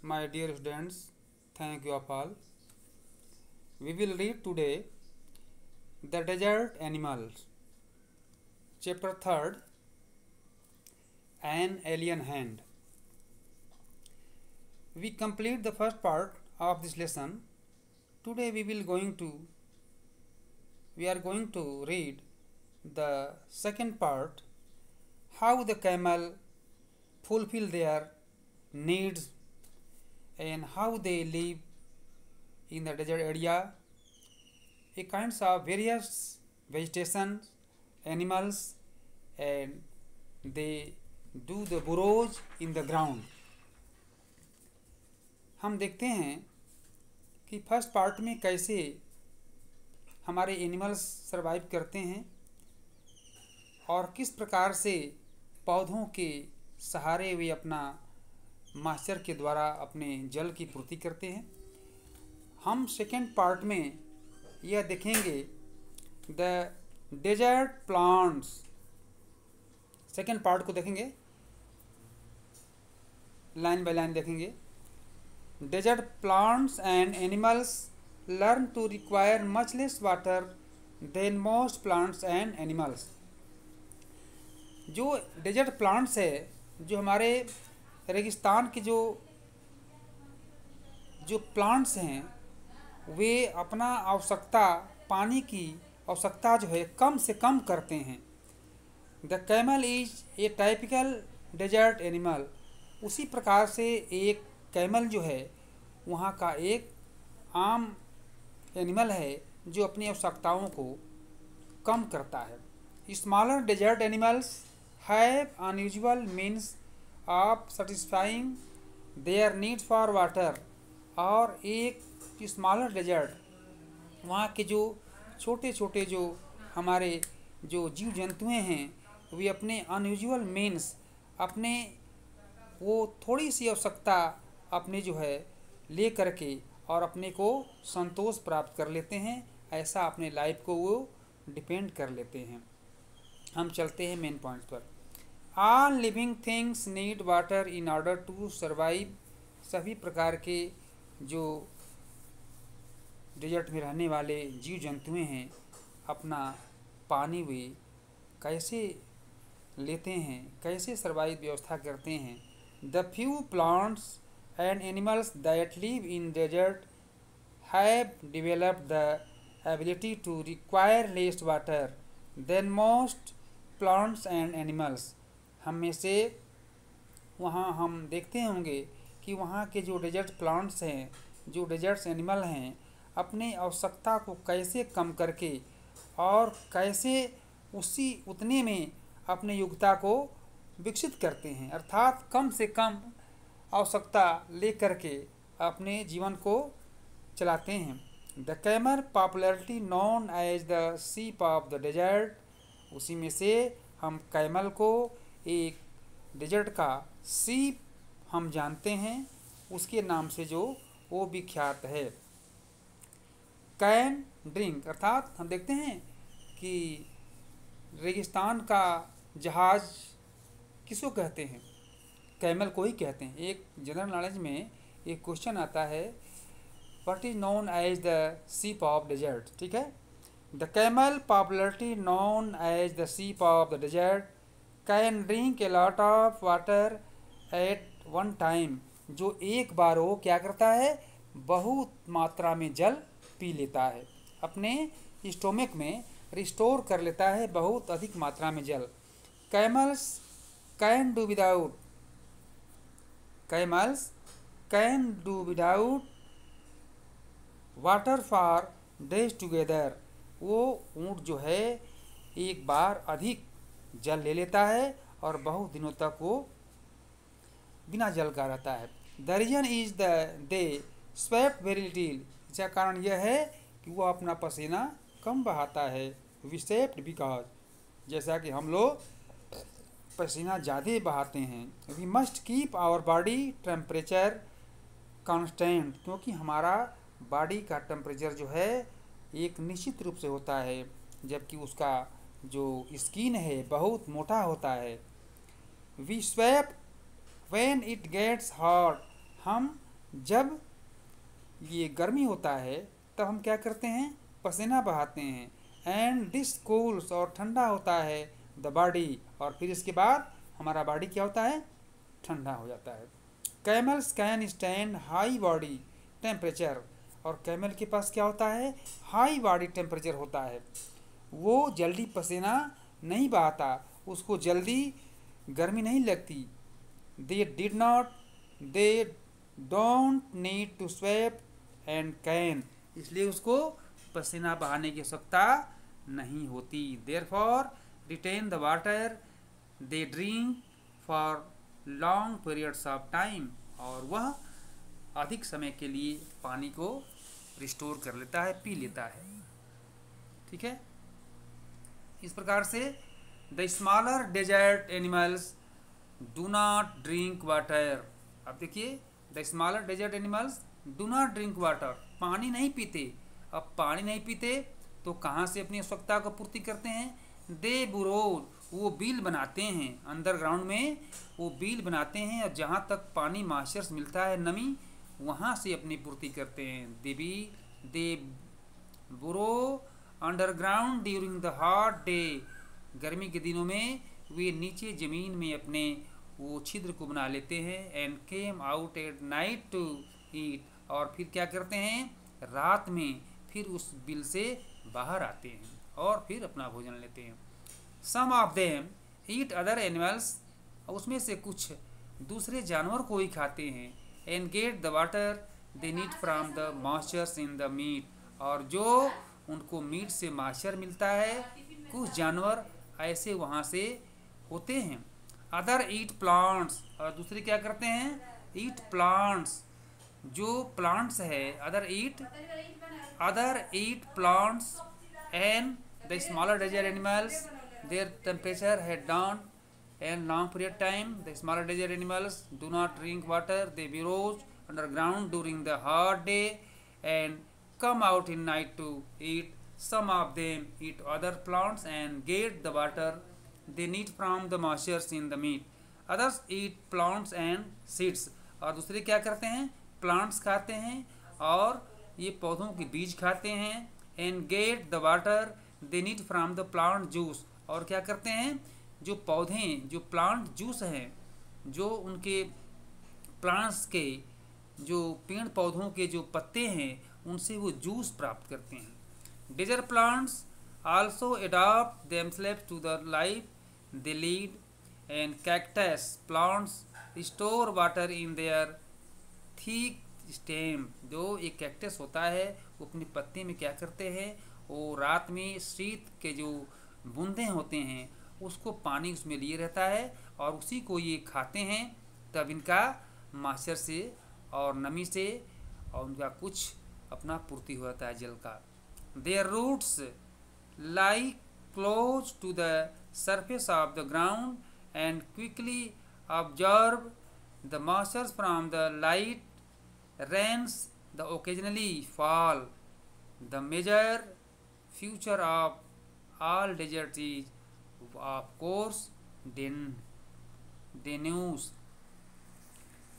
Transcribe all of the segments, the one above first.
My dear students, thank you of all. We will read today The Desert Animals, Chapter 3rd, An Alien Hand. We complete the first part of this lesson. Today we are going to read the second part, how the camel fulfill their needs and how they live in the desert area, a kinds of various vegetation, animals, and they do the burrows in the ground. हम देखते हैं कि first part में कैसे हमारे animals survive करते हैं और किस प्रकार से पौधों के सहारे वे अपना मॉइस्चर के द्वारा अपने जल की पूर्ति करते हैं। हम सेकेंड पार्ट में यह देखेंगे the desert plants. Second part को देखेंगे, लाइन बाय लाइन देखेंगे। Desert plants and animals learn to require much less water than most plants and animals. जो डेजर्ट प्लांट्स है, जो हमारे रेगिस्तान के जो प्लांट्स हैं, वे अपना आवश्यकता, पानी की आवश्यकता जो है कम से कम करते हैं। The camel is a typical desert animal. उसी प्रकार से एक कैमल जो है वहाँ का एक आम एनिमल है जो अपनी आवश्यकताओं को कम करता है। Smaller desert animals have unusual means of satisfying their needs for water. और एक स्मॉलर डेजर्ट, वहाँ के जो छोटे छोटे जो हमारे जो जीव जंतुएँ हैं, वे अपने अनयूजुअल मीन्स, अपने वो थोड़ी सी आवश्यकता अपने जो है ले करके और अपने को संतोष प्राप्त कर लेते हैं। ऐसा अपने लाइफ को वो डिपेंड कर लेते हैं। हम चलते हैं मेन पॉइंट पर। All living things need water in order to survive. सभी प्रकार के जो डेजर्ट में रहने वाले जीव जंतुएँ हैं, अपना पानी वे कैसे लेते हैं, कैसे सर्वाइव व्यवस्था करते हैं। The few plants and animals that live in desert have developed the ability to require less water than most plants and animals. हम में से वहाँ हम देखते होंगे कि वहाँ के जो डेजर्ट प्लांट्स हैं, जो डेजर्ट्स एनिमल हैं, अपने आवश्यकता को कैसे कम करके और कैसे उतने में अपने योग्यता को विकसित करते हैं, अर्थात कम से कम आवश्यकता ले करके अपने जीवन को चलाते हैं। The camel popularity known as the ship of the desert. उसी में से हम कैमल को एक डेजर्ट का सीप हम जानते हैं, उसके नाम से जो वो विख्यात है। कैन ड्रिंक, अर्थात हम देखते हैं कि रेगिस्तान का जहाज किसको कहते हैं? कैमल को ही कहते हैं। एक जनरल नॉलेज में एक क्वेश्चन आता है, what is known as the ship of desert. ठीक है। The camel popularity known as the ship of the desert can drink a lot of water at one time. जो एक बार वो क्या करता है, बहुत मात्रा में जल पी लेता है, अपने स्टोमक में रिस्टोर कर लेता है बहुत अधिक मात्रा में जल। Camels can do without water for days together. वो ऊँट जो है एक बार अधिक जल ले लेता है और बहुत दिनों तक वो बिना जल का रहता है। The reason is they sweat very little. इसका कारण यह है कि वो अपना पसीना कम बहाता है। वी स्वेट बिकॉज, जैसा कि हम लोग पसीना ज़्यादा बहाते हैं। We must keep our body temperature constant, क्योंकि हमारा बॉडी का टेम्परेचर जो है एक निश्चित रूप से होता है, जबकि उसका जो स्किन है बहुत मोटा होता है। We sweat when it gets hot. हम जब ये गर्मी होता है तब हम क्या करते हैं, पसीना बहाते हैं। एंड दिस कूल्स, और ठंडा होता है द बॉडी, और फिर इसके बाद हमारा बॉडी क्या होता है, ठंडा हो जाता है। Camels can stand high body temperature, और कैमल के पास क्या होता है, हाई बॉडी टेम्परेचर होता है। वो जल्दी पसीना नहीं बहाता, उसको जल्दी गर्मी नहीं लगती। They did not, they don't need to sweat and can, इसलिए उसको पसीना बहाने की आवश्यकता नहीं होती। Therefore retain the water they drink for long periods of time, और वह अधिक समय के लिए पानी को रिस्टोर कर लेता है, पी लेता है। ठीक है, इस प्रकार से the smaller desert animals do not drink water. अब देखिए, the smaller desert animals do not drink water, पानी नहीं पीते। अब पानी नहीं पीते तो कहाँ से अपनी आवश्यकता को पूर्ति करते हैं, दे बुरोज, वो बिल बनाते हैं, अंडरग्राउंड में वो बिल बनाते हैं, और जहाँ तक पानी मॉइस्चर मिलता है, नमी, वहाँ से अपनी पूर्ति करते हैं। दे बुरो underground during the hot day, गर्मी के दिनों में वे नीचे ज़मीन में अपने वो छिद्र को बना लेते हैं। And came out at night to eat, और फिर क्या करते हैं, रात में फिर उस बिल से बाहर आते हैं और फिर अपना भोजन लेते हैं। Some of them eat other animals, उसमें से कुछ दूसरे जानवर को ही खाते हैं। And get the water they need from the moistures in the meat, और जो उनको मीट से मॉइस्चर मिलता है, कुछ जानवर ऐसे वहाँ से होते हैं। अदर ईट प्लांट्स, और दूसरे क्या करते हैं, ईट प्लांट्स, जो प्लांट्स है, other eat plants and the smaller desert animals their temperature had down and long period time. The smaller desert animals do not drink water, they burrow underground during the hot day and come out in night to eat. Some of them eat other plants and get the water they need from the moisture in the meat. Others eat plants and seeds, और दूसरे क्या करते हैं, plants खाते हैं और ये पौधों के बीज खाते हैं। and get the water they need from the plant juice, और क्या करते हैं, जो पौधे, जो प्लांट जूस हैं, जो उनके प्लांट्स के, जो पेड़ पौधों के जो पत्ते हैं, उनसे वो जूस प्राप्त करते हैं। Desert plants also adopt themselves to the life they lead, and cactus plants store water in their thick stem, जो एक कैक्टस होता है वो अपने पत्ते में क्या करते हैं, वो रात में शीत के जो बूंदें होते हैं उसको पानी उसमें लिए रहता है और उसी को ये खाते हैं, तब इनका मॉइस्चर से और नमी से और उनका कुछ अपना पूर्ति हो जाता है जल का। Their roots lie close to the surface of the ground and quickly observe the moisture from the light rains the occasionally fall. The major future of all desert is of course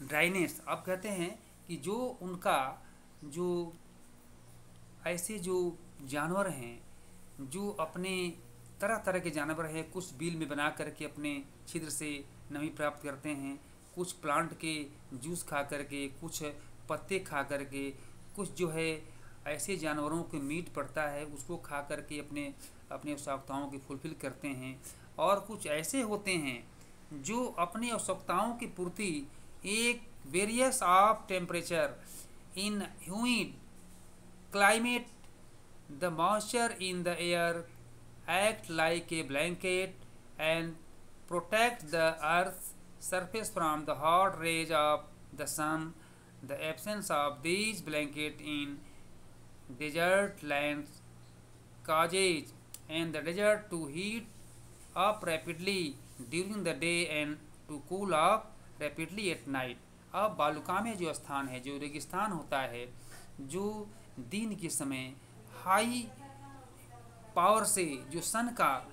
drainage, अब कहते हैं कि जो उनका जो ऐसे जो जानवर हैं, जो अपने तरह तरह के जानवर हैं, कुछ बिल में बना करके अपने छिद्र से नमी प्राप्त करते हैं, कुछ प्लांट के जूस खा करके, कुछ पत्ते खा करके, कुछ जो है ऐसे जानवरों के मीट पड़ता है उसको खा करके अपने अपनी आवश्यकताओं की फुलफिल करते हैं। और कुछ ऐसे होते हैं जो अपनी आवश्यकताओं की पूर्ति एक various of temperature in humid climate the moisture in the air act like a blanket and protect the earth surface from the hot rays of the sun. The absence of these blankets in desert lands causes and the desert to heat up rapidly during the day and to cool off rapidly at night. अब बालुका में जो स्थान है, जो रेगिस्तान होता है, जो दिन के समय हाई पावर से जो सन का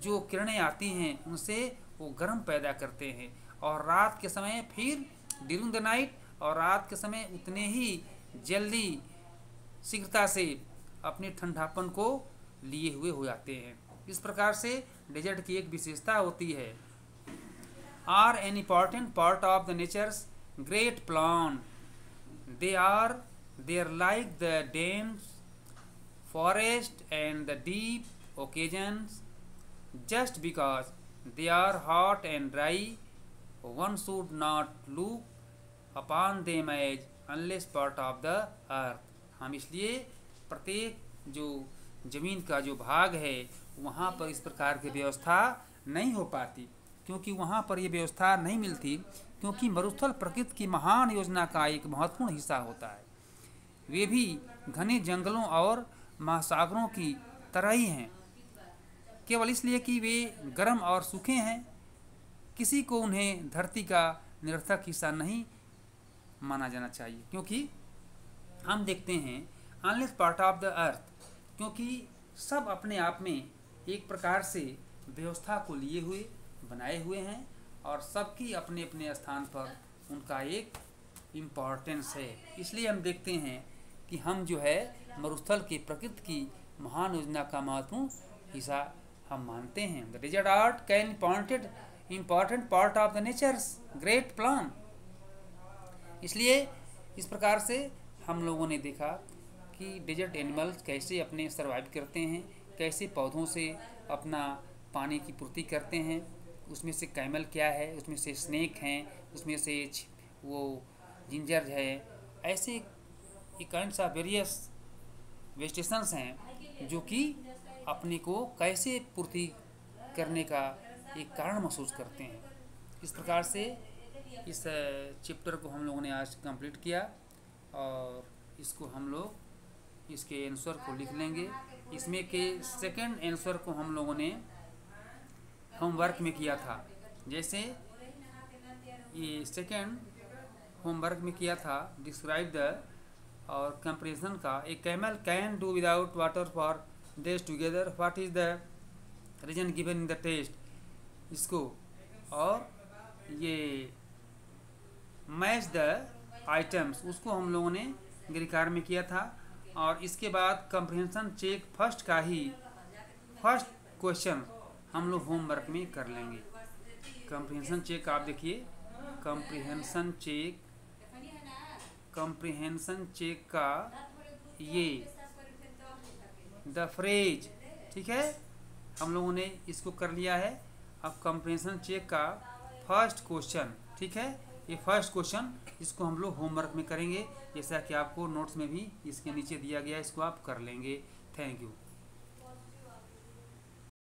जो किरणें आती हैं उनसे वो गर्म पैदा करते हैं, और रात के समय फिर ड्यूरिंग द नाइट और रात के समय उतने ही जल्दी शीघ्रता से अपने ठंडापन को लिए हुए हो जाते हैं। इस प्रकार से डेजर्ट की एक विशेषता होती है। Are an important part of the nature's great plan, they are like the dense forest and the deep occasions. Just because they are hot and dry, one should not look upon them as unless part of the earth. हम इसलिए प्रत्येक जो जमीन का जो भाग है वहाँ पर इस प्रकार की व्यवस्था नहीं हो पाती, क्योंकि वहाँ पर ये व्यवस्था नहीं मिलती, क्योंकि मरुस्थल प्रकृति की महान योजना का एक महत्वपूर्ण हिस्सा होता है। वे भी घने जंगलों और महासागरों की तरह ही हैं, केवल इसलिए कि वे गर्म और सूखे हैं। किसी को उन्हें धरती का निरर्थक हिस्सा नहीं माना जाना चाहिए, क्योंकि हम देखते हैं unless part of the earth, क्योंकि सब अपने आप में एक प्रकार से व्यवस्था को लिए हुए बनाए हुए हैं और सबकी अपने अपने स्थान पर उनका एक इम्पॉर्टेंस है। इसलिए हम देखते हैं कि हम जो है मरुस्थल की प्रकृति की महान योजना का महत्वपूर्ण हिस्सा हम मानते हैं। The desert art can important part of the nature's great plan. इसलिए इस प्रकार से हम लोगों ने देखा कि डेजर्ट एनिमल्स कैसे अपने सर्वाइव करते हैं, कैसे पौधों से अपना पानी की पूर्ति करते हैं। उसमें से कैमल क्या है, उसमें से स्नेक हैं, उसमें से वो जिंजर है। ऐसे काइंड्स ऑफ वेरियस वेजिटेशंस हैं जो कि अपने को कैसे पूर्ति करने का एक कारण महसूस करते हैं। इस प्रकार से इस चैप्टर को हम लोगों ने आज कंप्लीट किया और इसको हम लोग इसके आंसर को लिख लेंगे। इसमें के सेकंड आंसर को हम लोगों ने होमवर्क में किया था। जैसे ये सेकंड होमवर्क में किया था, डिस्क्राइब द और कंपैरिजन का, a camel can do without water for days together, what is the reason given in the test, इसको, और ये मैच द आइटम्स उसको हम लोगों ने गिरिकार में किया था। और इसके बाद कंप्रिहेंशन चेक फर्स्ट का ही फर्स्ट क्वेश्चन हम लोग होमवर्क में कर लेंगे। कंप्रिहेंशन चेक आप देखिए, कंप्रिहेंशन चेक का ये द फ्रेज, ठीक है, हम लोगों ने इसको कर लिया है। अब कंप्रिहेंशन चेक का फर्स्ट क्वेश्चन, ठीक है, ये फर्स्ट क्वेश्चन इसको हम लोग होमवर्क में करेंगे, जैसा कि आपको नोट्स में भी इसके नीचे दिया गया है, इसको आप कर लेंगे। Thank you.